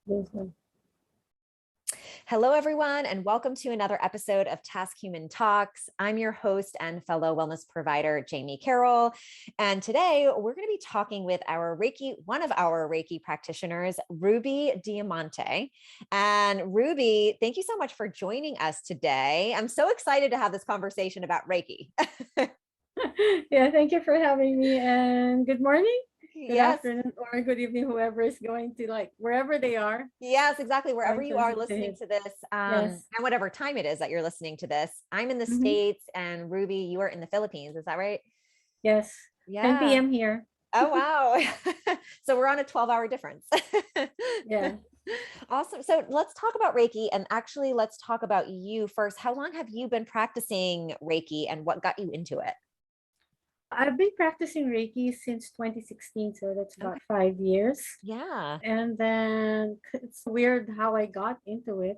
Those ones. Hello, everyone, and welcome to another episode of TaskHuman Talks. I'm your host and fellow wellness provider, Jamie Carroll. And today we're going to be talking with one of our Reiki practitioners, Ruby Diamante. And Ruby, thank you so much for joining us today. I'm so excited to have this conversation about Reiki. Yeah, thank you for having me, and good morning, good Yes. afternoon, or good evening, whoever is going to, like, wherever they are. Yes, exactly. Wherever you are listening It. to this, Yes. and whatever time it is that you're listening to this, I'm in the Mhm. States and Ruby, you are in the Philippines. Is that right? Yes. 10 Yeah. p.m. here. Oh, wow. So we're on a 12-hour difference. Yeah. Awesome. So let's talk about Reiki, and actually let's talk about you first. How long have you been practicing Reiki and what got you into it? I've been practicing Reiki since 2016, so that's Okay. about 5 years. Yeah. And then it's weird how I got into it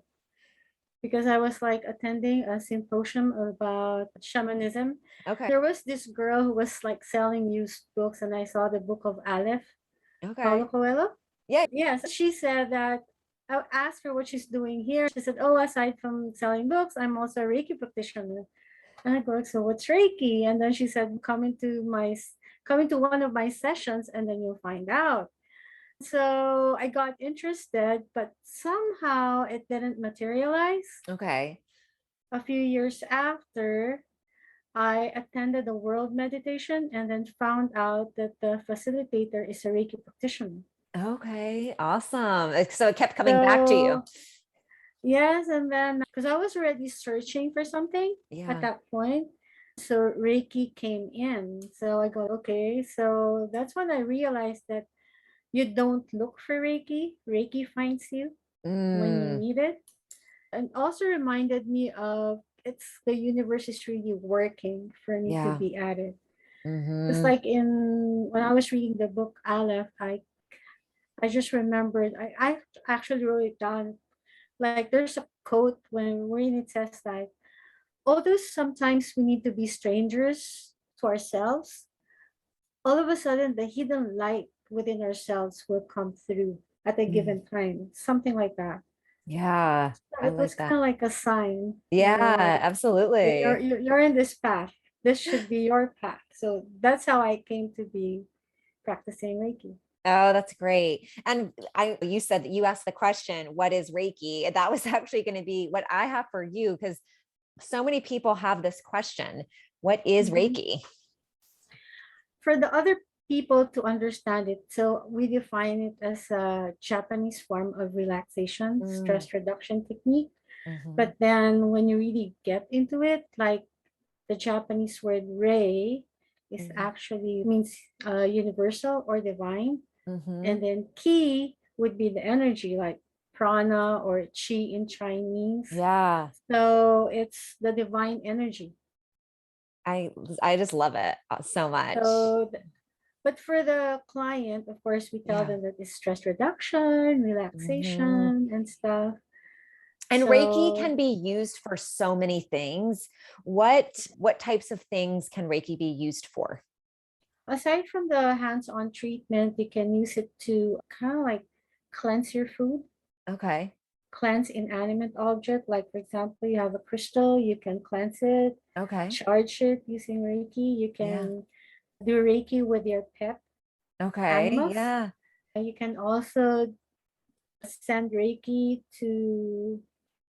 because I was like attending a symposium about shamanism. Okay. There was this girl who was like selling used books, and I saw the book of Aleph, Paulo Okay. Coelho. Yeah. Yes, she said that. I asked her what she's doing here. She said, "Oh, aside from selling books, I'm also a Reiki practitioner." And I go, "So what's Reiki?" And then she said, come into one of my sessions, and then you'll find out." So I got interested, but somehow it didn't materialize. Okay. A few years after, I attended a world meditation and then found out that the facilitator is a Reiki practitioner. Okay. Awesome. So it kept coming back to you. So, yes, and then because I was already searching for something at Yeah. that point, so Reiki came in. So I go, okay. So that's when I realized that you don't look for Reiki, Reiki finds you when you Mm, need it. And also reminded me of it's the universe is really working for me to yeah. be at it. It's Mm-hmm. like in when I was reading the book Aleph, I just remembered I actually wrote it down. Like there's a quote wherein it says like, although sometimes we need to be strangers to ourselves, all of a sudden the hidden light within ourselves will come through at a Mm. given time. Something like that. Yeah. So I it like was that. kind of like a sign, Yeah, like absolutely. you're in this path. This should be your path. So that's how I came to be practicing Reiki. Oh, that's great. And you said that you asked the question, what is Reiki? And that was actually going to be what I have for you, because so many people have this question. What is Mhm. Reiki? For the other people to understand it, so we define it as a Japanese form of relaxation, Mm, stress reduction technique. mhm, But then when you really get into it, like the Japanese word rei is mhm, actually means universal or divine. mhm. And then ki would be the energy, like prana or chi in Chinese. Yeah, So it's the divine energy. I I just love it so much. So but for the client, of course, we tell Yeah. them that it's stress reduction, Mhm. relaxation, and stuff. And Reiki So can be used for so many things. What types of things can Reiki be used for? aside from the hands-on treatment, you can use it to kind of like cleanse your food, Okay. cleanse inanimate object. Like for example, you have a crystal, you can cleanse it, Okay. charge it using Reiki. You Yeah. can do Reiki with your pet Okay. animals. Yeah. And you can also send Reiki to,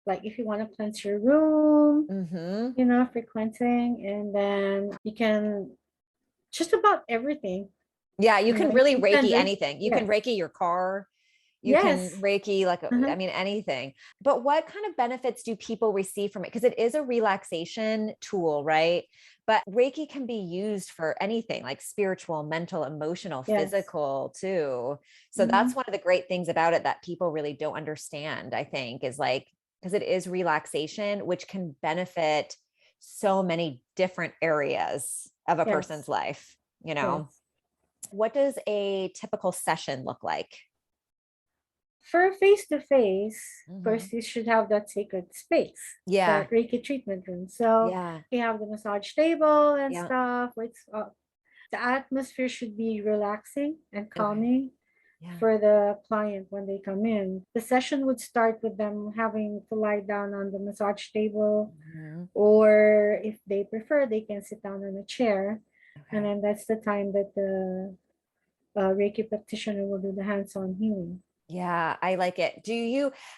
like, if you want to cleanse your room, Mm-hmm. for cleansing, and then you can just about everything. Yeah, you can You really can send Reiki Reiki. anything. You can Yes. Reiki your car. You can Yes. Reiki I Uh-huh. mean, anything. But what kind of benefits do people receive from it? Because it is a relaxation tool, right? But Reiki can be used for anything like spiritual, mental, emotional, Yes. physical too. So that's Mhm. one of the great things about it that people really don't understand, I think, is like, because it is relaxation, which can benefit so many different areas of a person's Yes. life, you know? Yes. What does a typical session look like? For face to face, Mhm. first you should have that sacred space, Yeah. the Reiki treatment room. So Yeah. you have the massage table and Yeah. stuff. The atmosphere should be relaxing and Okay. calming. for the client when they come in. The session would start with them having to lie down on the massage table, or if they prefer, they can sit down in a chair. And then that's the time that the Reiki practitioner will do the hands-on healing. Yeah, I like it.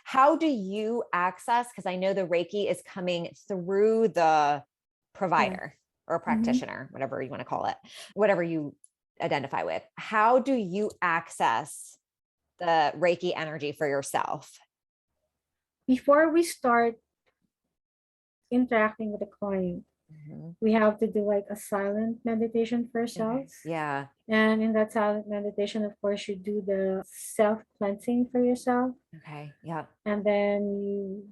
How do you access? Because I know the Reiki is coming through the provider or practitioner, whatever you want to call it, whatever you identify with. How do you access the Reiki energy for yourself? Before we start interacting with the client, we have to do like a silent meditation for ourselves. Yeah. And in that silent meditation, of course, you do the self-cleansing for yourself. Okay. Yeah. And then you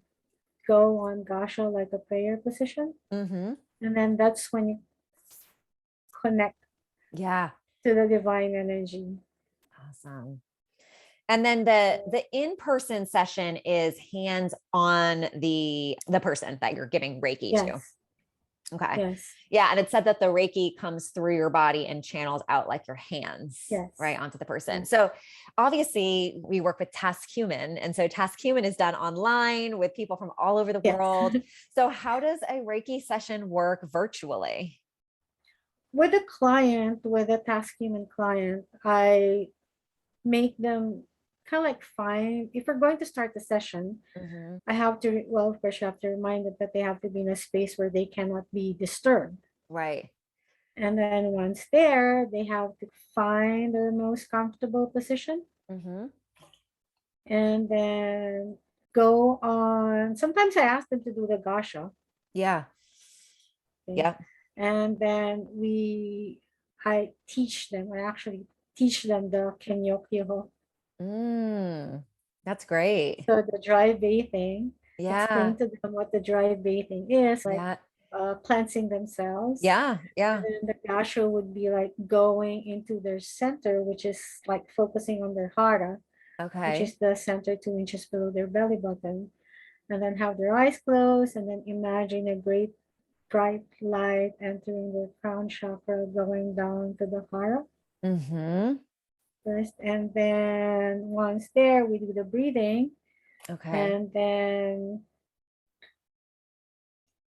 go on gasha, like a prayer position. And then that's when you connect to the divine energy. Awesome. And then the in-person session is hands on the person that you're giving Reiki to. Okay. Yes. Yeah. And it said that the Reiki comes through your body and channels out like your hands, right, onto the person. So obviously we work with TaskHuman. And so TaskHuman is done online with people from all over the world. So how does a Reiki session work virtually? With a client, with a TaskHuman client, I make them kind of like fine. If we're going to start the session, I have to, well, of course, you have to remind them that they have to be in a space where they cannot be disturbed. Right. And then once there, they have to find their most comfortable position. And then go on. Sometimes I ask them to do the gasha. Yeah. Yeah. And then I actually teach them the kenyokyo. That's great. So the dry bathing. Yeah. Explain to them what the dry bathing is, like cleansing themselves. Yeah. Yeah. And then the gasha would be like going into their center, which is like focusing on their hara, which is the center 2 inches below their belly button. And then have their eyes closed, and then imagine a great bright light entering the crown chakra, going down to the hara first. And then once there, we do the breathing. And then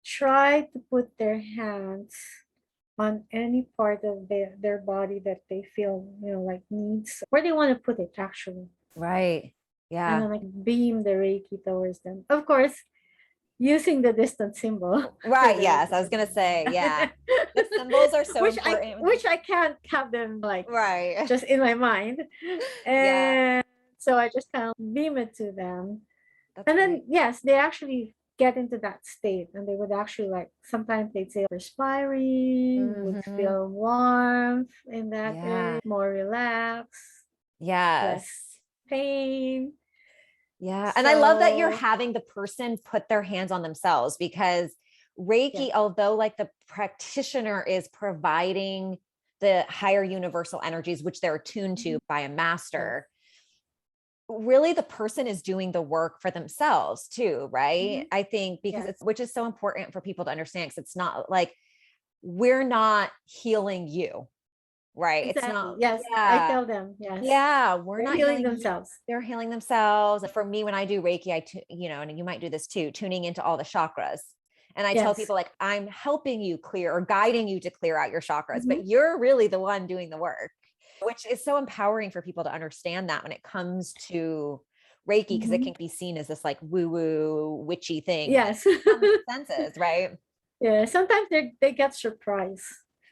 try to put their hands on any part of their body that they feel, like needs, where they want to put it actually. Right. Yeah. And then like beam the Reiki towards them. Of course, using the distance symbol. Right. Yes. I was going to say, yeah. The symbols are so important. Which I can't have them like just in my mind. And so I just kind of beam it to them. And then, yes, they actually get into that state, and they would actually like, sometimes they'd say perspiring, would feel warmth in that area, more relaxed. Less pain. Yeah. And I love that you're having the person put their hands on themselves, because Reiki, although like the practitioner is providing the higher universal energies, which they're attuned to by a master, really the person is doing the work for themselves too, right? I think because which is so important for people to understand, because it's not like we're not healing you, right? Exactly. It's not. Yes. I tell them. Yes. Yeah. We're not healing themselves. They're healing themselves. For me, when I do Reiki, and you might do this too, tuning into all the chakras. And I tell people like, I'm helping you clear or guiding you to clear out your chakras, but you're really the one doing the work, which is so empowering for people to understand that when it comes to Reiki, because it can be seen as this like woo-woo witchy thing. Yes. Senses, right? Yeah. Sometimes they get surprised.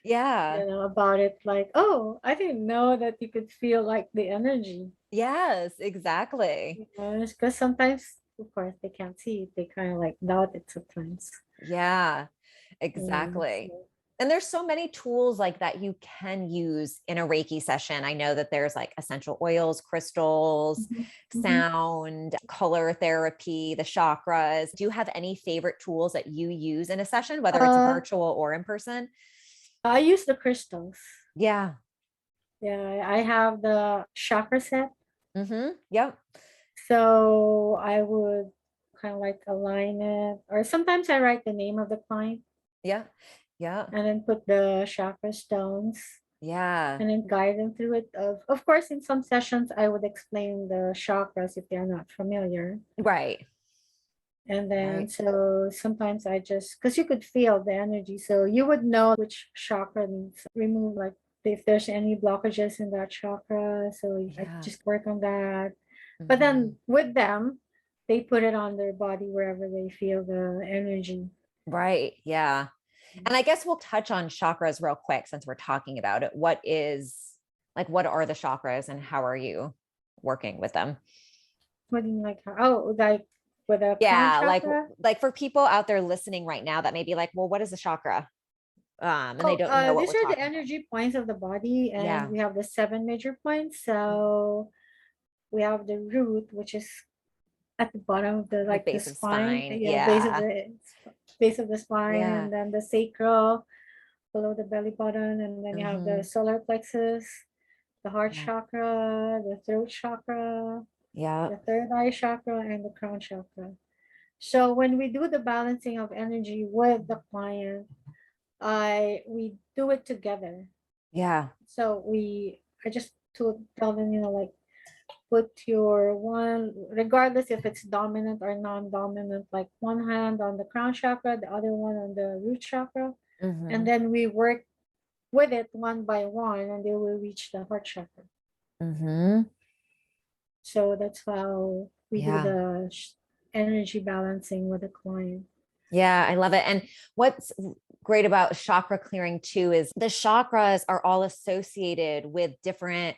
Yeah. About it. Like, oh, I didn't know that you could feel like the energy. Yes, exactly. Because sometimes, of course, they can't see it. They kind of like doubt it sometimes. Yeah, exactly. And there's so many tools like that you can use in a Reiki session. I know that there's like essential oils, crystals, sound, color therapy, the chakras. Do you have any favorite tools that you use in a session, whether it's virtual or in person? I use the crystals. Yeah. Yeah, I have the chakra set. Yep. So I would kind of like align it, or sometimes I write the name of the client. Yeah. Yeah. And then put the chakra stones. Yeah. and then guide them through it. Of course, in some sessions, I would explain the chakras if they're not familiar. Right. And then, Right. so sometimes I just, because you could feel the energy, so you would know which chakra needs remove, like if there's any blockages in that chakra. So I Yeah. just work on that. But Mhm. then with them, they put it on their body wherever they feel the energy. Right. Yeah. And I guess we'll touch on chakras real quick since we're talking about it. What are the chakras and how are you working with them? What do you like? Oh, like with a crown Yeah, chakra? like for people out there listening right now that may be like, well, what is a chakra? And they Oh, don't know what these we're are the talking about. energy points of the body, and Yeah. we have the seven major points. So we have the root, which is at the bottom of the Like like the base of spine, spine. yeah, Yeah. base of the spine, Yeah. and then the sacral below the belly button, and then you have the Hmm. solar plexus, the heart Yeah. chakra, the throat chakra, Yeah. the third eye chakra, and the crown chakra. So when we do the balancing of energy with the client, I we do it together. Yeah. So I just to tell them, like put your one, regardless if it's dominant or non-dominant, like one hand on the crown chakra, the other one on the root chakra, and Hmm. then we work with it one by one, and they will reach the heart chakra. Hmm. So that's how we do Yeah. the energy balancing with the client. Yeah, I love it. And what's great about chakra clearing too is the chakras are all associated with different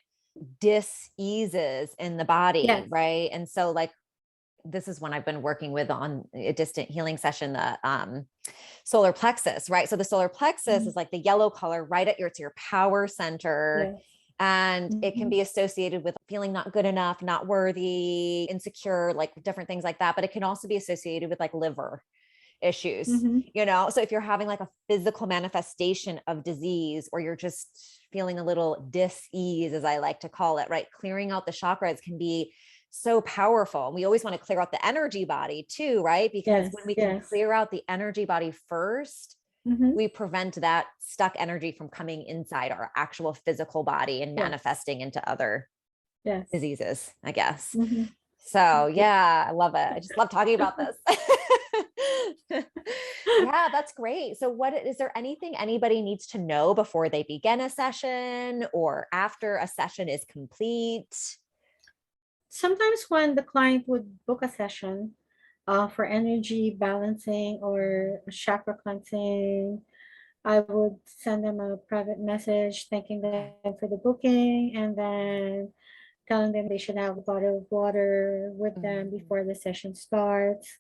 dis-eases in the body, Yes. right? And so like this is when I've been working with on a distant healing session, the solar plexus, right? So the solar plexus Mhm. is like the yellow color right at it's your power center. Yes. And it can Mhm. be associated with feeling not good enough, not worthy, insecure, like different things like that. But it can also be associated with like liver issues, Mhm. so if you're having like a physical manifestation of disease or you're just feeling a little dis-ease, as I like to call it, right, clearing out the chakras can be so powerful. We always want to clear out the energy body too, right? Because Yes. when we can Yes. clear out the energy body first, Mhm. we prevent that stuck energy from coming inside our actual physical body and Yes. manifesting into other Yes. diseases, I guess. Mhm. So yeah, I love it. I just love talking about this. Yeah, that's great. So what is there anything anybody needs to know before they begin a session or after a session is complete? Sometimes when the client would book a session for energy balancing or chakra cleansing, I would send them a private message thanking Okay. them for the booking, and then telling them they should have a bottle of water with them Mhm. before the session starts,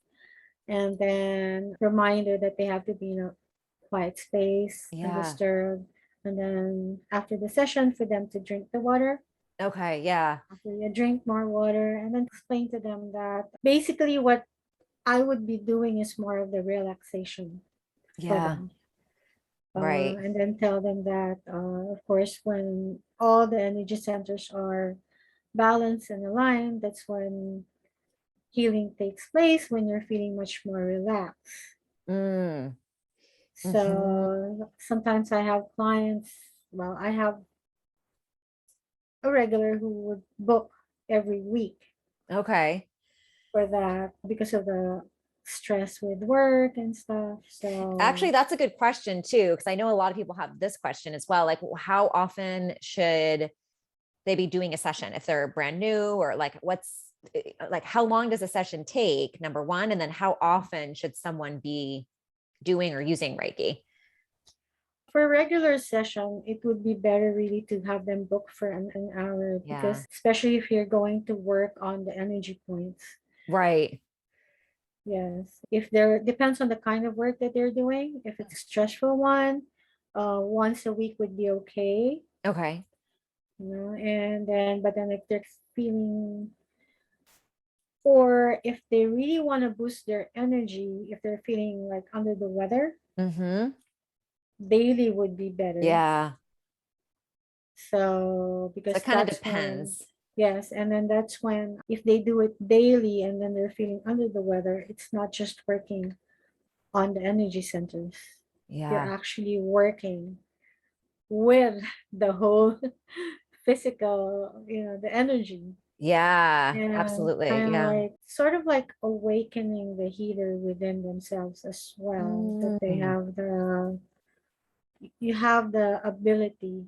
and then reminder that they have to be in a quiet space, Yeah. undisturbed, and then after the session for them to drink the water. Okay. Yeah. After you drink more water, and then explain to them that basically what I would be doing is more of the relaxation for Yeah. them. Right. And then tell them that, of course, when all the energy centers are balanced and aligned, that's when healing takes place, when you're feeling much more relaxed. Mm. Hmm. So sometimes I have clients, well, I have a regular who would book every week Okay. for that because of the stress with work and stuff. Actually, So that's a good question too, because I know a lot of people have this question as well. Like, how often should they be doing a session if they're brand new, or like like how long does a session take, number one, and then how often should someone be doing or using Reiki? for a regular session, it would be better really to have them book for an hour, Yeah. because especially if you're going to work on the energy points. Right. Yes. If there depends on the kind of work that they're doing. If it's a stressful one, once a week would be okay. Okay. And then but then if they're feeling, or if they really want to boost their energy, if they're feeling like under the weather, Mm-hmm. daily would be better. Yeah. So So it because kind of that's when, depends. yes, and then that's when if they do it daily and then they're feeling under the weather, it's not just working on the energy centers. You're Yeah. actually working with the whole physical, the energy. Yeah, And absolutely. kind of Yeah. like sort of like awakening the healer within themselves as well, that they Mm. have you have the ability,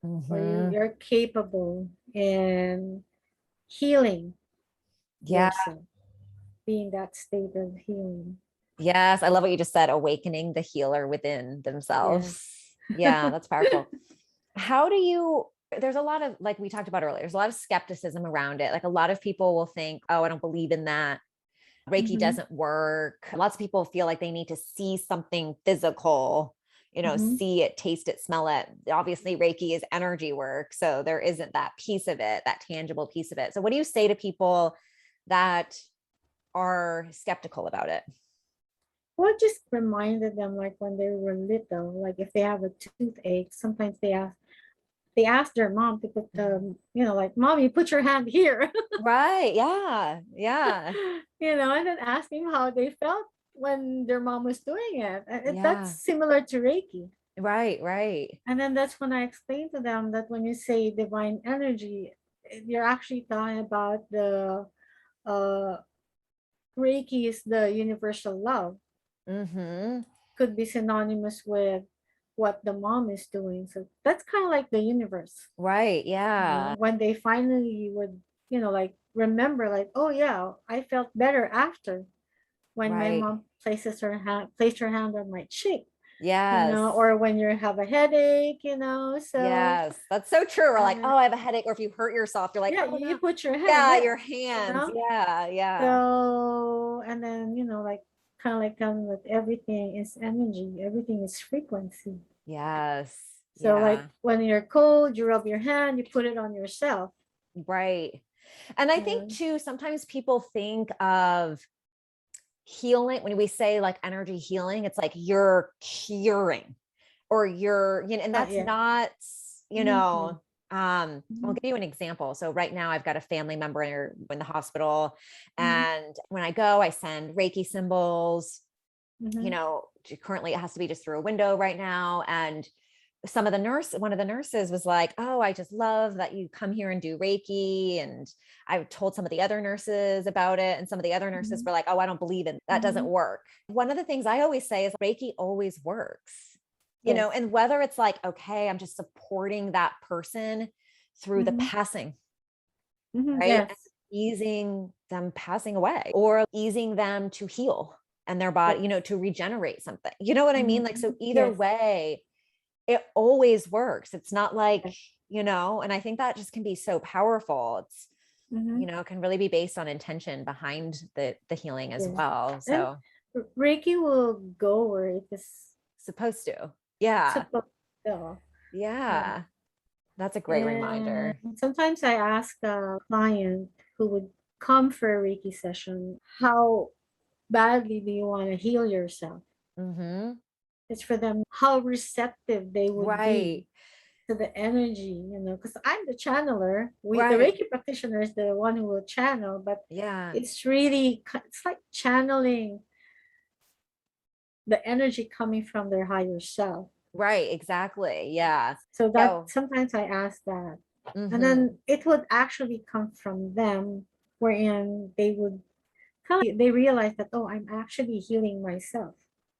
or Hmm. you're capable in healing Yeah. yourself, being that state of healing. Yes. I love what you just said, awakening the healer within themselves. Yes. Yeah, that's powerful. How do you, there's a lot of, like we talked about earlier, there's a lot of skepticism around it. Like a lot of people will think, oh, I don't believe in that. Reiki Mm-hmm. doesn't work. Lots of people feel like they need to see something physical, Mm-hmm. see it, taste it, smell it. Obviously, Reiki is energy work. So there isn't that piece of it, that tangible piece of it. So what do you say to people that are skeptical about it? Well, just reminded them, like when they were little, like if they have a toothache, sometimes they ask their mom to put like, mommy, put your hand here. Right. Yeah. Yeah. And then asking how they felt when their mom was doing it. That's Yeah. similar to Reiki. Right. Right. And then that's when I explained to them that when you say divine energy, you're actually talking about the uh, Reiki is the universal love, Mm-hmm. could be synonymous with what the mom is doing. So that's kind of like the universe. Right. Yeah. When they finally would, like remember, like, oh yeah, I felt better after when my Right. mom placed her hand on my cheek, Yes. or when you have a headache, so Yes. That's so true. Or like, and oh, I have a headache. Or if you hurt yourself, you're like, yeah, oh you no. put your hand Yeah, there, your you hands. know. Yeah. Yeah. So, and then, like kind of like telling that everything is energy, everything is frequency. Yes. So like Yeah. when you're cold, you rub your hand, you put it on yourself. Right. And I think Yeah. too, sometimes people think of healing when we say like energy healing, it's like you're curing or and Oh that's yeah. not, Mm-hmm. I'll Mm-hmm. give you an example. So right now I've got a family member in the hospital, Mm-hmm. and when I go, I send Reiki symbols. Mm-hmm. Currently it has to be just through a window right now. And one of the nurses was like, oh, I just love that you come here and do Reiki. And I told some of the other nurses about it. And some of the other nurses were like, oh, I don't believe in that. Doesn't Mm-hmm. work. One of the things I always say is Reiki always works, Yes. and whether it's like, okay, I'm just supporting that person through the Mm-hmm. passing, Mm-hmm. right? And Yes. easing them passing away or easing them to heal and their body, Yes. to regenerate something. You know what I mean? Like, Mm-hmm. so either Yes. way, it always works. It's not like, Yes. and I think that just can be so powerful. It's, Mm-hmm. can really be based on intention behind the healing as Yes. well. And So Reiki will go where it is supposed to. Yeah. supposed to go. Yeah. Yeah. That's a great And reminder. sometimes I ask a client who would come for a Reiki session, how badly do you want to heal yourself? Mm-hmm. It's for them how receptive they would be Right. to the energy, because I'm the channeler. The Right. Reiki practitioner is the one who will channel, but Yeah. it's like channeling the energy coming from their higher self. Right. Exactly. Yeah. So that Oh. sometimes I ask that. And Mm-hmm. then it would actually come from them, wherein they would they realize that, oh, I'm actually healing myself.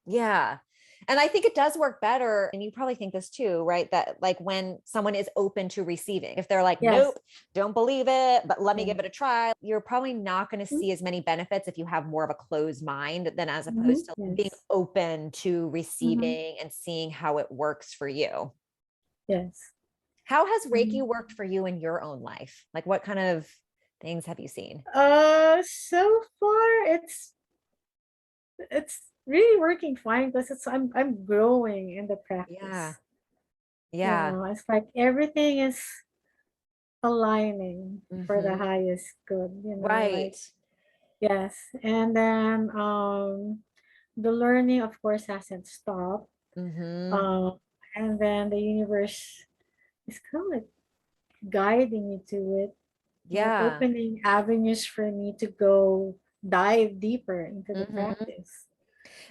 Yeah. And I think it does work better. And you probably think this too, right? That like when someone is open to receiving, if they're like, Yes. nope, don't believe it, but let me Yeah. give it a try, you're probably not going to Mhm. see as many benefits if you have more of a closed mind than as Mhm. opposed to being Yes. open to Mhm. receiving and seeing how it works for you. Yes. How has Reiki Mhm. worked for you in your own life? Like what kind of things have you seen? So far it's really working fine, because I'm growing in the Yeah. practice. Yeah. It's like everything is aligning for the Hmm. highest good, Right. like, yes. And then the learning of course hasn't stopped. Hmm. Um and then the universe is kind of like guiding me to it, Yeah. opening avenues for me to go dive deeper into the Hmm. practice.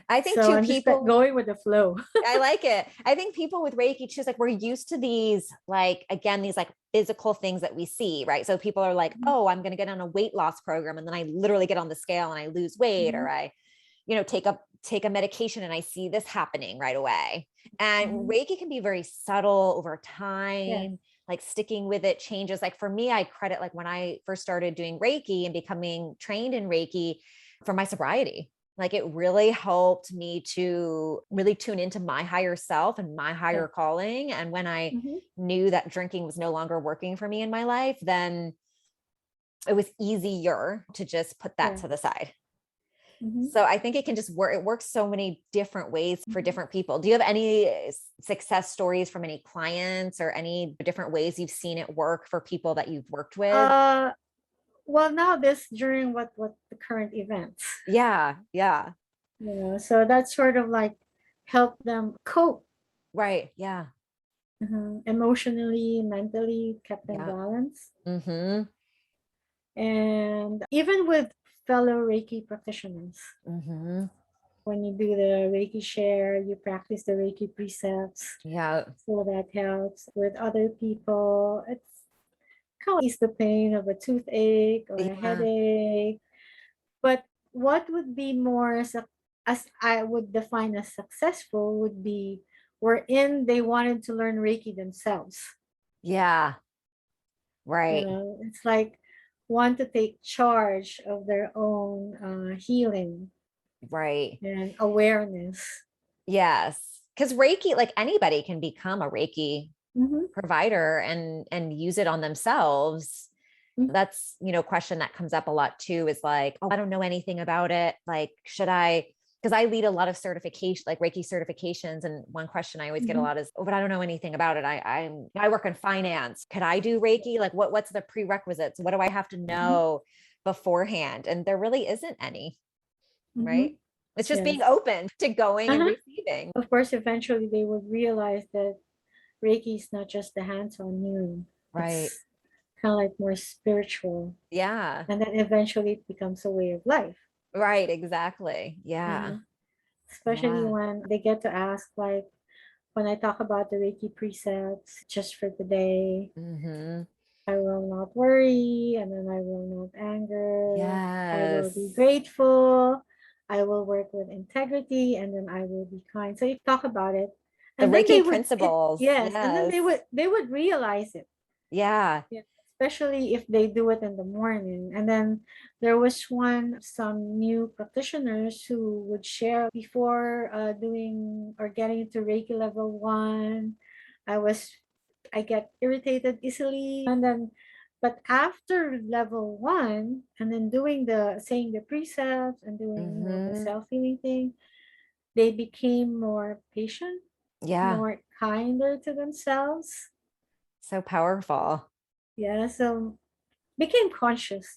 I think So too, I'm just people, going with the flow. I like it. I think people with Reiki too, like we're used to these, like, again, these like physical things that we see, right? So people are like, Mhm. oh, I'm going to get on a weight loss program. And then I literally get on the scale and I lose weight, or Mhm. I, take a medication and I see this happening right away. And Mhm. Reiki can be very subtle over Yes. time, like sticking with it changes. Like for me, I credit like when I first started doing Reiki and becoming trained in Reiki for my sobriety. Like it really helped me to really tune into my higher self and my Yes. higher calling. And when I Mhm. knew that drinking was no longer working for me in my life, then it was easier to just put that Yes. to the side. Mhm. So I think it can just work. It works so many different ways for Mhm. different people. Do you have any success stories from any clients or any different ways you've seen it work for people that you've worked with? Uh, well, now this during what the current events, Yeah. Yeah. so that's sort of like help them cope, Right. Yeah. emotionally, mentally, kept them Yeah. balanced. Mm-hmm. And even with fellow Reiki practitioners, Mm-hmm. when you do the Reiki share, you practice the Reiki precepts. Yeah. So that helps with other people. It's kind of ease the pain of a toothache or a Yeah. headache. But what would be more, as I would define as successful, would be wherein they wanted to learn Reiki themselves. Yeah. Right. It's like want to take charge of their own healing Right. and awareness. Yes. Because Reiki, like anybody can become a Reiki Mm-hmm. provider and use it on themselves. That's, question that comes up a lot too, is like, oh, I don't know anything about it. Like, should I, because I lead a lot of certification, like Reiki certifications. And one question I always get a Mm-hmm. lot is, oh, but I don't know anything about it. I work in finance. Could I do Reiki? Like what's the prerequisites? What do I have to Mm-hmm. know beforehand? And there really isn't any, Mm-hmm. right? It's just being Yes. open to going and Uh-huh. receiving. Of course, eventually they would realize that Reiki is not just the hands-on healing. Right. It's kind of like more spiritual. Yeah. And then eventually it becomes a way of life. Right. Exactly. Yeah. Uh, Especially Yeah. when they get to ask, like, when I talk about the Reiki precepts, just for today, Mm-hmm. I will not worry, and then I will not anger. I will be Yes. grateful. I will work with integrity, and then I will be kind. So you talk about it, The and then Reiki principles. yes, and then Yes. they would realize it. Yeah. Yeah, especially if they do it in the morning. And then there was some new practitioners who would share before doing or getting into Reiki level 1. I was, I get irritated easily. And then, but after level 1, and then saying the precepts and doing, the Mm-hmm. self healing thing, they became more patient, Yeah. more kinder to themselves. So powerful. Yeah, so became conscious,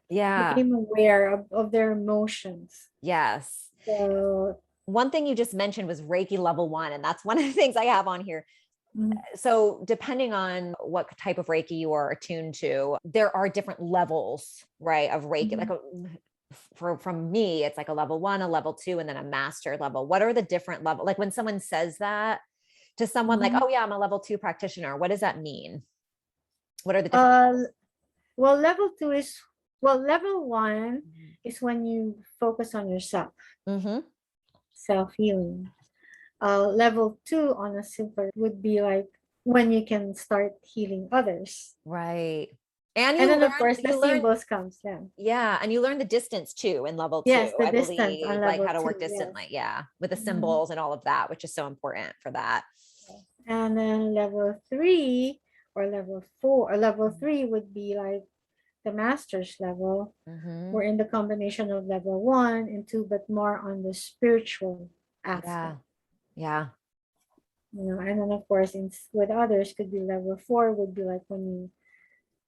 Yeah. became aware of their emotions. Yes. So, One thing you just mentioned was Reiki level 1, and that's one of the things I have on here. mm, So depending on what type of Reiki you are attuned to, there are different levels, right, of Reiki. Like mhm. from me, it's like a level 1, a level 2, and then a master level. What are the different level? Like when someone says that to someone like, Mhm. oh yeah, I'm a level 2 practitioner. What does that mean? What are the different Uh, levels? well, level 1 is when you focus on yourself, Mm-hmm. self healing. Level 2 on a simpler would be like when you can start healing others. Right. And And then, of course, the you learn, symbols comes then. yeah. And you learn the distance too in level 2, Yes, the I distance on believe, like level how to work 2. Yes. distantly. Yeah. With the Mhm. symbols and all of that, which is so important for that. Yes. And then level 3 or level 4 or level 3 would be like the master's level. Mm-hmm. We're in the combination of level 1 and 2, but more on the spiritual aspect. Yeah. Yeah. And then of course with others could be level 4 would be like when you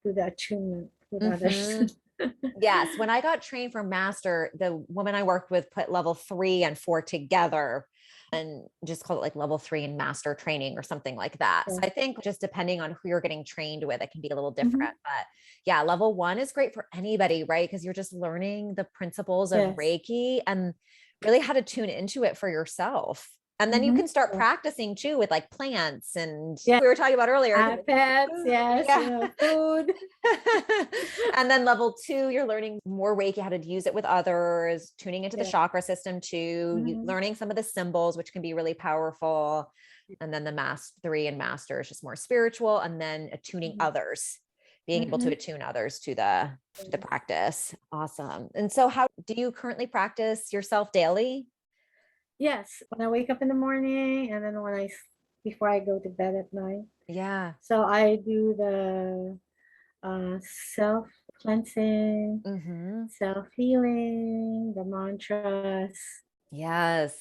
do the attunement with others. Mm-hmm. Yes. When I got trained for master, the woman I worked with put level 3 and 4 together and just called it like level 3 and master training or something like that. So Yeah. I think just depending on who you're getting trained with, it can be a little Mhm. different. But yeah, level 1 is great for anybody, right? Because you're just learning the principles of Yes. Reiki. And really how to tune into it for yourself. And then you can start practicing too with like plants and we were talking about earlier. Pets, Food. yes, Yeah. food. And then level 2, you're learning more Reiki, how to use it with others, tuning into the chakra system too, learning some of the symbols, which can be really powerful. And then the 3 and master is just more spiritual. And then attuning others, being able to attune others to the practice. Awesome. And so how do you currently practice yourself daily? Yes, when I wake up in the morning and then before I go to bed at night. Yeah. So I do the self cleansing, self-healing, the mantras. Yes.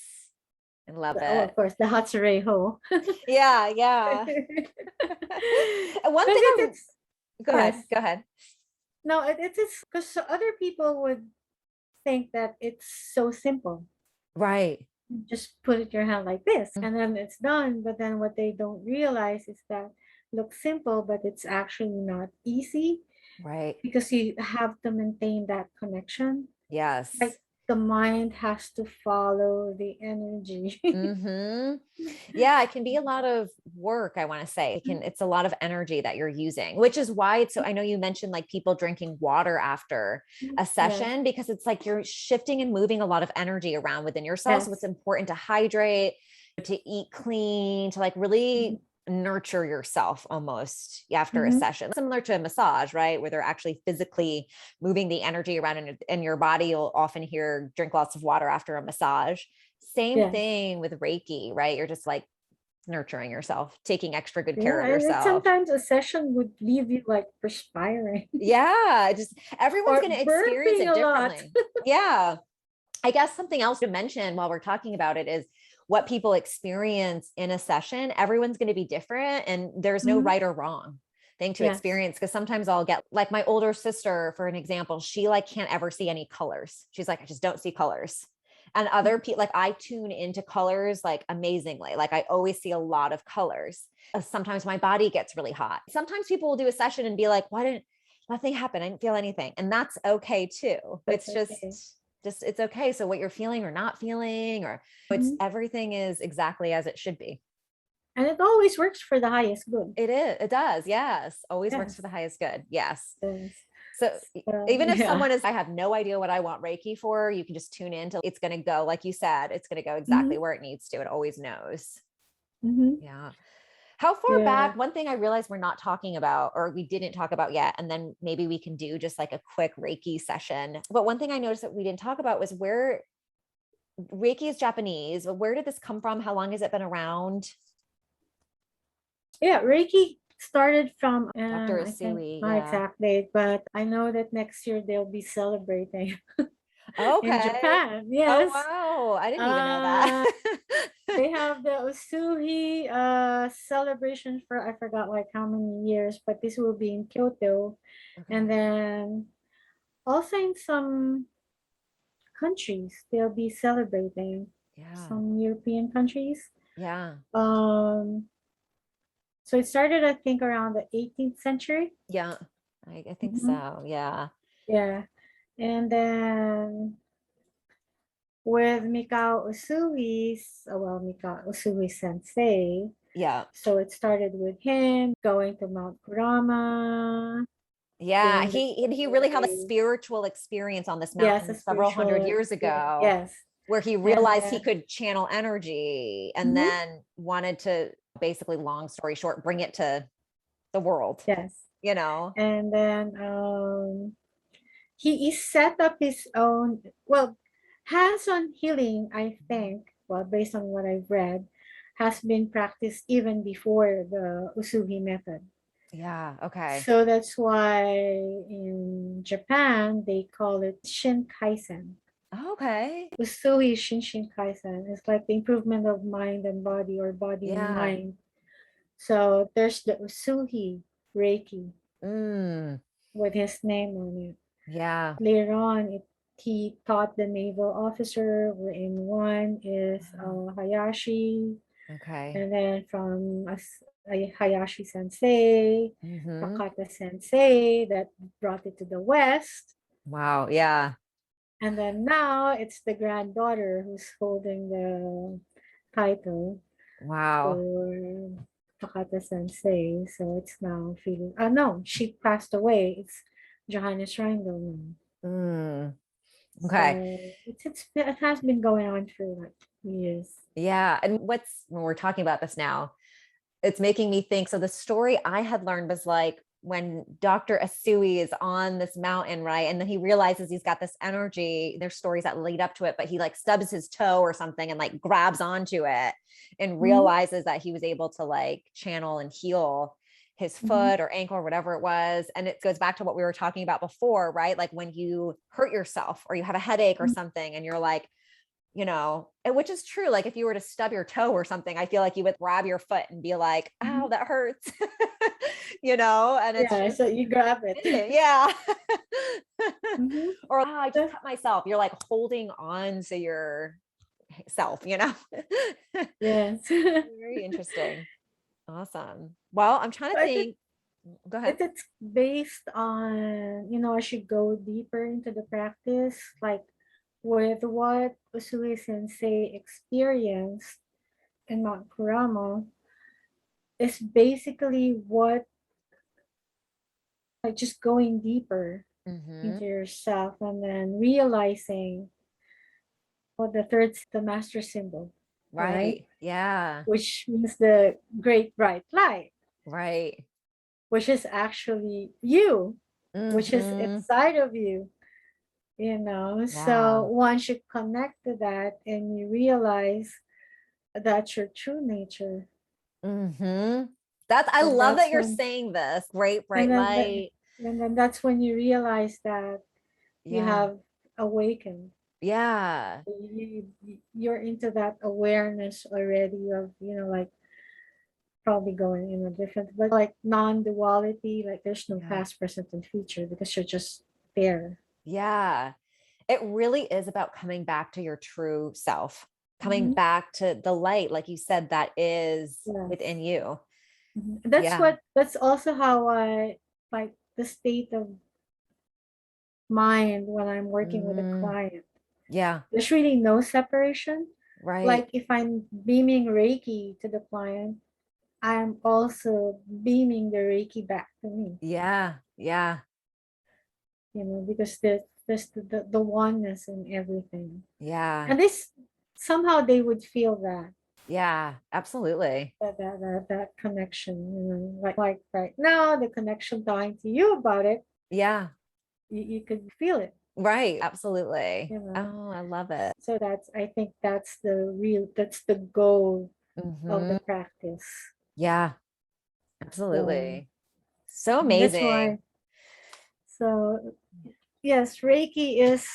I love it. Of course, the Hatsureho. Yeah, yeah. One thing go ahead. No, it's because other people would think that it's so simple. Right. Just put it in your hand like this and then it's done. But then what they don't realize is that looks simple, but it's actually not easy. Right. Because you have to maintain that connection. Yes. Like the mind has to follow the energy. Yeah, it can be a lot of work. I want to say it's a lot of energy that you're using, which is why it's so, I know you mentioned like people drinking water after a session, because it's like you're shifting and moving a lot of energy around within yourself. So it's important to hydrate, to eat clean, to like really nurture yourself almost after a session, similar to a massage, right? Where they're actually physically moving the energy around in your body. You'll often hear drink lots of water after a massage. Same thing with Reiki, right? You're just like nurturing yourself, taking extra good care of yourself. Sometimes a session would leave you like perspiring. Yeah, just everyone's going to experience it differently. Yeah. I guess something else to mention while we're talking about it is what people experience in a session. Everyone's going to be different and there's no right or wrong thing to experience. Because sometimes I'll get like my older sister, for an example, she like can't ever see any colors. She's like, I just don't see colors. And other people, like I tune into colors like amazingly. Like I always see a lot of colors. Sometimes my body gets really hot. Sometimes people will do a session and be like, why didn't nothing happen? I didn't feel anything. And that's okay too. It's just it's okay. So what you're feeling or not feeling, or it's everything is exactly as it should be. And it always works for the highest good. It is. It does. Yes. Always works for the highest good. Yes. So even if someone I have no idea what I want Reiki for, you can just tune in till it's going to go, like you said, it's going to go exactly where it needs to. It always knows. Yeah. How far back? One thing I realized we're not talking about, or we didn't talk about yet, and then maybe we can do just like a quick Reiki session. But one thing I noticed that we didn't talk about was where Reiki is Japanese. Where did this come from? How long has it been around? Yeah, Reiki started from Dr. I think Usui, not exact date, but I know that next year they'll be celebrating in Japan. Yes. Oh wow, I didn't even know that. They have the Usui celebration for I forgot like how many years, but this will be in Kyoto. And then also in some countries they'll be celebrating. Some European countries. So it started, I think, around the 18th century. Yeah, I think so. Yeah. Yeah. And then with Mikao Usui sensei. Yeah. So it started with him going to Mount Kurama. Yeah, he really had a spiritual experience on this mountain several hundred years ago. Yes. Where he realized he could channel energy and then wanted to, basically, long story short, bring it to the world. Yes. You know? And then he set up his own, hands-on healing, I think, based on what I've read, has been practiced even before the Usugi method. Yeah, okay. So that's why in Japan, they call it Shinkaisen. Okay. Usui Shinkaisen. It's like the improvement of mind and body, or body and mind. So there's the Usui Reiki with his name on it. Yeah. Later on, he taught the naval officer, wherein one is Hayashi. Okay. And then from Hayashi Sensei, Takata Sensei, that brought it to the West. Wow. Yeah. And then now it's the granddaughter who's holding the title Wow. for Takata Sensei. So it's now feeling, no, she passed away. It's Johannes Reindl now. Mm, okay. So it has been going on for like years. Yeah. And when we're talking about this now, it's making me think. So the story I had learned was like when Dr. Asui is on this mountain, right? And then he realizes he's got this energy. There's stories that lead up to it, but he like stubs his toe or something and like grabs onto it and Mhm. realizes that he was able to like channel and heal his Mhm. foot or ankle or whatever it was. And it goes back to what we were talking about before, right? Like when you hurt yourself or you have a headache or something and you're like, which is true. Like if you were to stub your toe or something, I feel like you would grab your foot and be like, Mhm. ow, that hurts, and it's Yeah, just, so you grab it. yeah. Mhm. Or, I just cut myself. You're like holding on to your self, Yes. Very interesting. Awesome. Well, I'm trying to But think. Go ahead. it's based on, as you go deeper into the practice, like with what Usui Sensei experienced in Mount Kurama, is basically what, like just going deeper Mm-hmm. into yourself and then realizing what the third, the master symbol, right? Right. Yeah. Which means the great bright light, Right. which is actually you, which is Mm-hmm. inside of you. So Wow. once you connect to that and you realize that's your true nature, Mm-hmm. I then love that that's you're when, saying this. Great and bright then that, light. and then that's when you realize that you Yeah. have awakened. Yeah. You're into that awareness already of, like probably going in a different, but like non-duality, like there's no Yeah. past, present, and future because you're just there. Yeah. It really is about coming back to your true self, coming Mhm. back to the light, like you said, that is Yes. within you. Yeah. That's also how I like the state of mind when I'm working with a Mm, client. yeah. There's really no separation. Right. Like if I'm beaming Reiki to the client, I'm also beaming the Reiki back to me, Yeah. Yeah. because there's the oneness in everything. Yeah. And this somehow they would feel Yeah. Absolutely. that connection, like right now, the connection talking to you about it, Yeah. you could feel it, Right. Absolutely. you know. Oh, I love it. So I think that's the goal of the Hmm. practice. Yeah. So Absolutely. So that's amazing. why. So yes, Reiki is,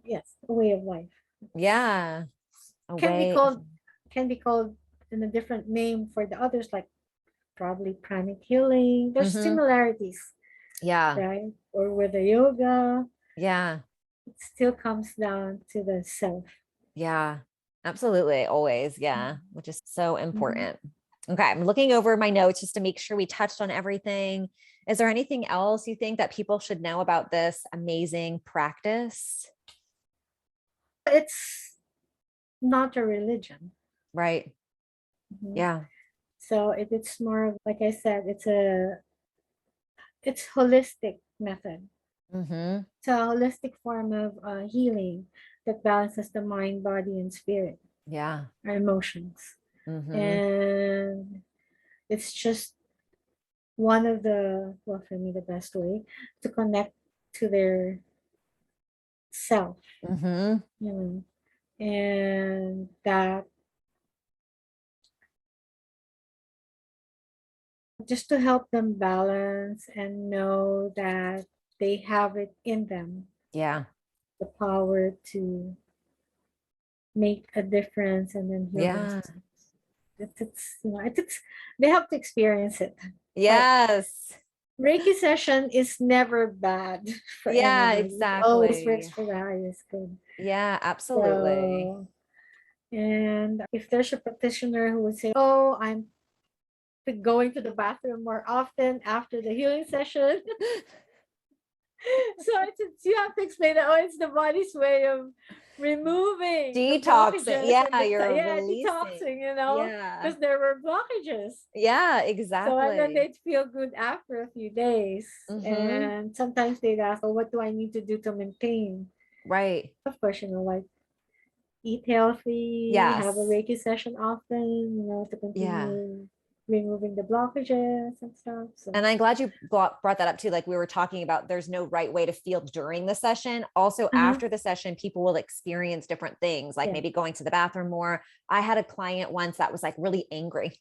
yes, a way of life. Yeah. A Can be way of, called can be called in a different name for the others, like probably pranic healing. There's hmm. similarities, Yeah. right? Or with the yoga, Yeah. it still comes down to the self. Yeah. Absolutely. Always. Yeah. Mhm. Which is so Mhm. important. Okay. I'm looking over my notes just to make sure we touched on everything. Is there anything else you think that people should know about this amazing practice? It's not a religion. Right. Mhm. Yeah. So it's more of, like I said, it's holistic method. Mm-hmm. It's a holistic form of healing that balances the mind, body, and spirit, Yeah. our emotions. Mm-hmm. And it's just one of the, well, for me, the best way to connect to their self, Mm-hmm. you know, and that just to help them balance and know that they have it in them, Yeah. the power to make a difference and then heal Yeah. themselves. It's they have to experience it. Like Yes. Reiki session is never bad for Yeah, anybody. It always works exactly. for the highest good. Yeah, absolutely. So, and if there's a practitioner who would say, "Oh, I'm going to the bathroom more often after the healing session," So you have to explain that, oh, it's the body's way of removing the Detoxing. blockages Yeah, and you're releasing. detoxing, Yeah. because there were blockages. Yeah, So, and then exactly. they'd feel good after a few days. Mm-hmm. And sometimes they'd ask, oh, what do I need to do to maintain? Right. Of course, like eat healthy, have a Yes. Reiki session often, to Yeah. continue removing the blockages and stuff. So, And I'm glad you brought that up too. Like we were talking about, there's no right way to feel during the session. Also, uh-huh. after the session, people will experience different things, like Yeah. maybe going to the bathroom more. I had a client once that was like really angry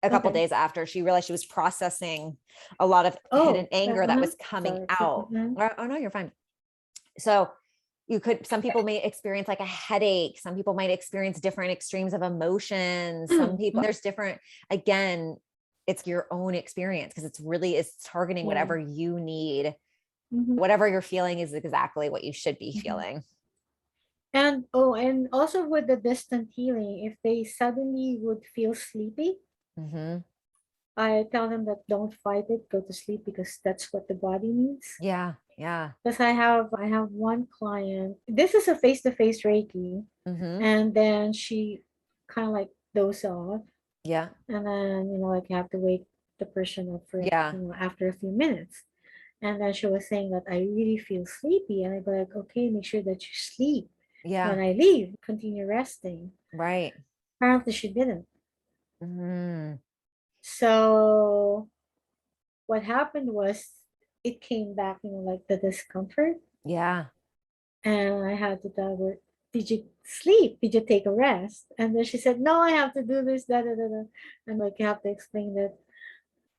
a couple Okay. days after she realized she was processing a lot of hidden Oh, anger that was coming sorry. out. Oh no, you're fine. So some people may experience like a headache. Some people might experience different extremes of emotions. Some people, there's different, again, it's your own experience because it's targeting Yeah. whatever you need. Mhm. Whatever you're feeling is exactly what you should be Mhm. feeling. And also with the distant healing, if they suddenly would feel sleepy, Mm-hmm. I tell them that don't fight it, go to sleep, because that's what the body needs. Yeah. Yeah. Because I have one client. This is a face-to-face Reiki, Mm-hmm. and then she kind of like dozed off, Yeah. and then like you have to wake the person up for Yeah. after a few minutes. And then she was saying that I really feel sleepy, and I go like, okay, make sure that you sleep. Yeah. When I leave, continue resting. Right. Apparently, she didn't. Mm-hmm. So what happened was it came back, like the discomfort. Yeah. And I had to tell her, did you sleep? Did you take a rest? And then she said, no, I have to do this, da da da da. And like you have to explain that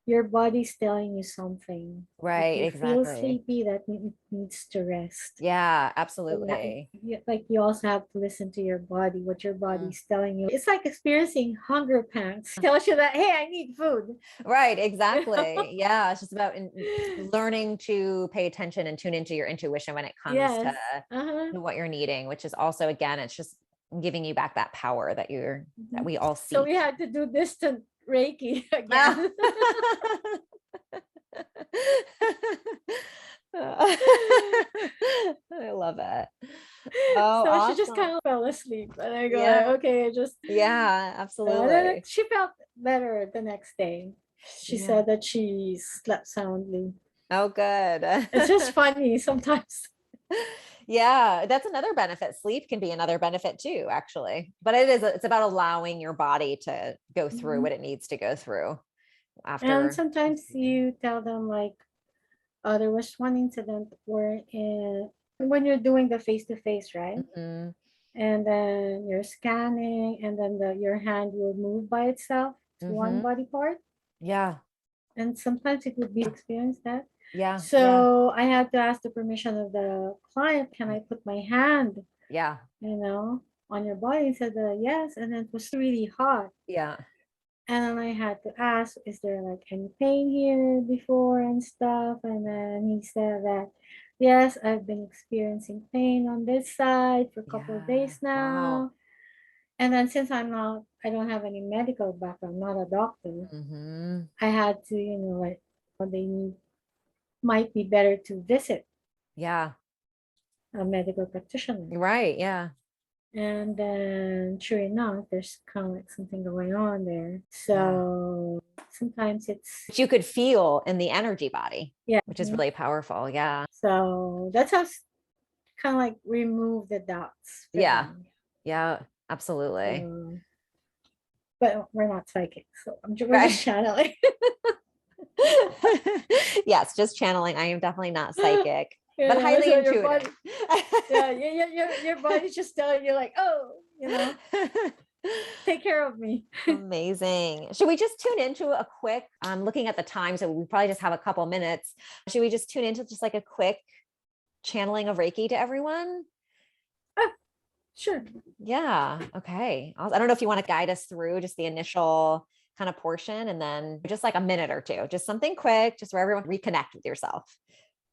your body's telling you something. If Right. you feel Exactly. sleepy, that it needs to rest. Yeah, So absolutely. like you also have to listen to your body, what your Mm. body's telling you. It's like experiencing hunger pangs. Tells you that, hey, I need food. Right, exactly. Yeah, it's just about learning to pay attention and tune into your intuition when it comes Yes. to what you're needing, which is also, again, it's just giving you back that power that that we all So we seek. had to do distant Reiki Ah. again. I love it. Oh, So she just kind awesome. of fell asleep, and I go Yeah. like, okay, just Yeah, and then absolutely. she felt better the next day. She Yeah. said that she slept soundly. Oh, good. It's just funny sometimes. Yeah, that's another benefit. Sleep can be another benefit too, actually. But it's about allowing your body to go through Mhm. what it needs to go through And after. sometimes you tell them like, there was one incident where when you're doing the face to face, right? Mhm. And then you're scanning, and then your hand will move by itself to one Mhm. body part. Yeah. And sometimes it would be experience that. Yeah. Yeah. So I had to ask the permission of the client, can I put my hand, Yeah. on your body? He said, yes. And then it was really hot. Yeah. And then I had to ask, is there like any pain here before and stuff? And then he said that, yes, I've been experiencing pain on this side for a couple of Yeah. days Wow. now. And then since I don't have any medical background, not a doctor, Mhm. I had to, like, they might be better to visit Yeah. a medical practitioner. Right. Yeah. And then sure enough, there's kind of like something going on there. Yeah. So sometimes it's, Which you could feel in the energy body, yeah. which is really powerful. Yeah. So that's how kind of like remove the doubts for Yeah. them. Yeah. Absolutely. So, but we're not psychic, so we're just Right. channeling. Yes, just channeling. I am definitely not psychic, but highly So your body, intuitive. yeah, your body's just telling you like, oh, take care of me. Amazing. Should we just tune into a quick, I'm looking at the time, so we probably just have a couple minutes. Should we just tune into just like a quick channeling of Reiki to everyone? Ah, sure. Yeah. Okay. I don't know if you want to guide us through just the initial kind of portion and then just like a minute or two, just something quick, just where everyone reconnect with yourself.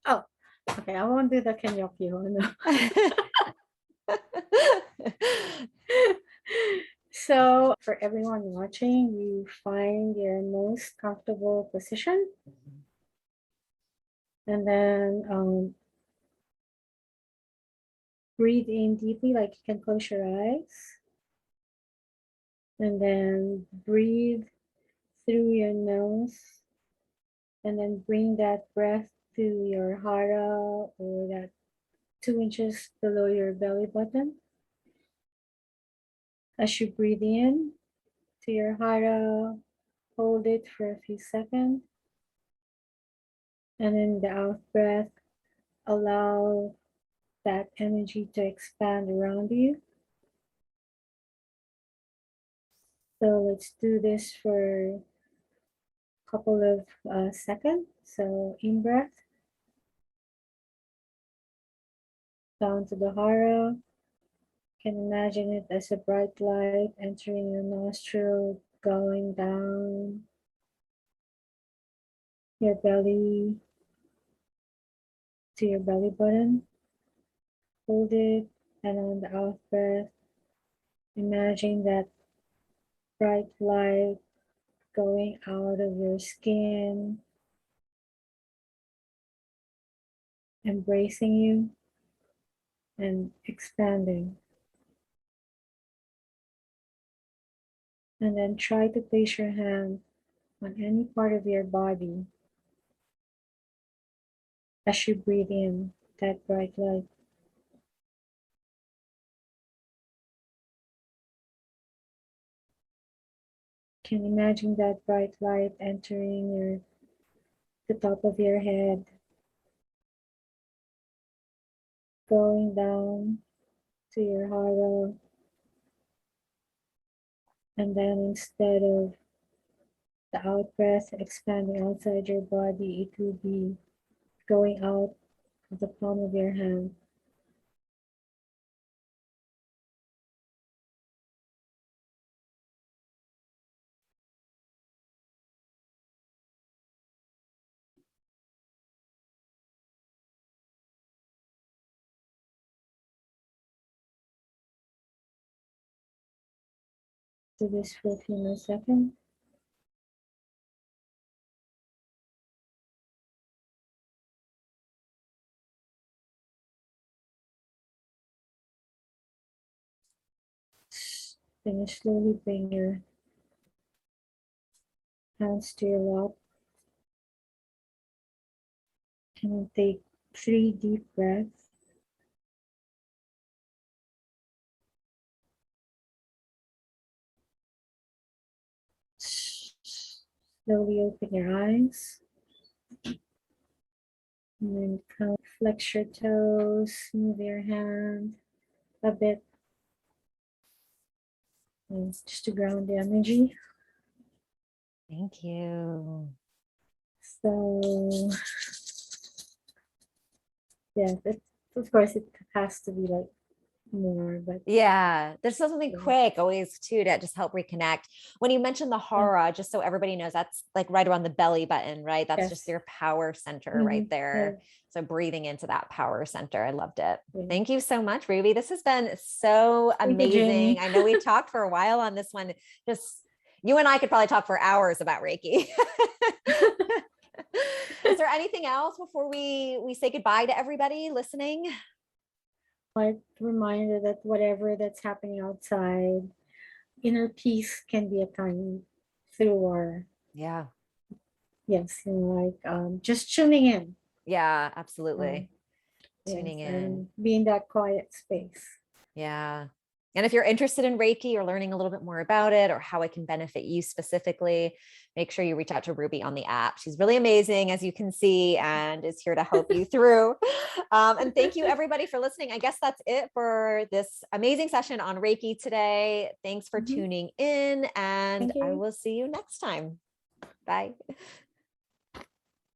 Oh, okay. I won't do the Kenyokyo. No. So for everyone watching, you find your most comfortable position And then breathe in deeply, like you can close your eyes. And then breathe through your nose. And then bring that breath to your hara, or that 2 inches below your belly button. As you breathe in to your hara, hold it for a few seconds. And in the out breath, allow that energy to expand around you. So let's do this for a couple of seconds. So in breath, down to the hara. You can imagine it as a bright light entering your nostril, going down your belly to your belly button. Hold it, and on the out breath, imagine that bright light going out of your skin, embracing you and expanding. And then try to place your hand on any part of your body as you breathe in that bright light. Can imagine that bright light entering the top of your head, going down to your hara, and then instead of the out breath expanding outside your body, it will be going out of the palm of your hand. Do this for a few more seconds. Then you slowly bring your hands to your lap and take 3 deep breaths. Slowly open your eyes. And then kind of flex your toes, move your hand a bit, and just to ground the energy. Thank you. So, yeah, of course, it has to be like more, but Yeah, there's something yeah. quick always too to just help reconnect. When you mentioned the hara, just so everybody knows, that's like right around the belly button, right? That's just Yes. your power center right there. Yeah. So breathing into that power center. I loved it. Yeah. Thank you so much, Ruby. This has been so Thank you, amazing. Jamie. I know we've talked for a while on this one. Just you and I could probably talk for hours about Reiki. Is there anything else before we say goodbye to everybody listening? Like reminder that whatever that's happening outside, inner peace can be attained through our, Yeah. yes, just tuning in. Yeah, absolutely. Yes, Tuning in. and be in that quiet space. Yeah. And if you're interested in Reiki or learning a little bit more about it or how it can benefit you specifically, make sure you reach out to Ruby on the app. She's really amazing, as you can see, and is here to help you through. And thank you, everybody, for listening. I guess that's it for this amazing session on Reiki today. Thanks for tuning in, and Thank you. I will see you next time. Bye.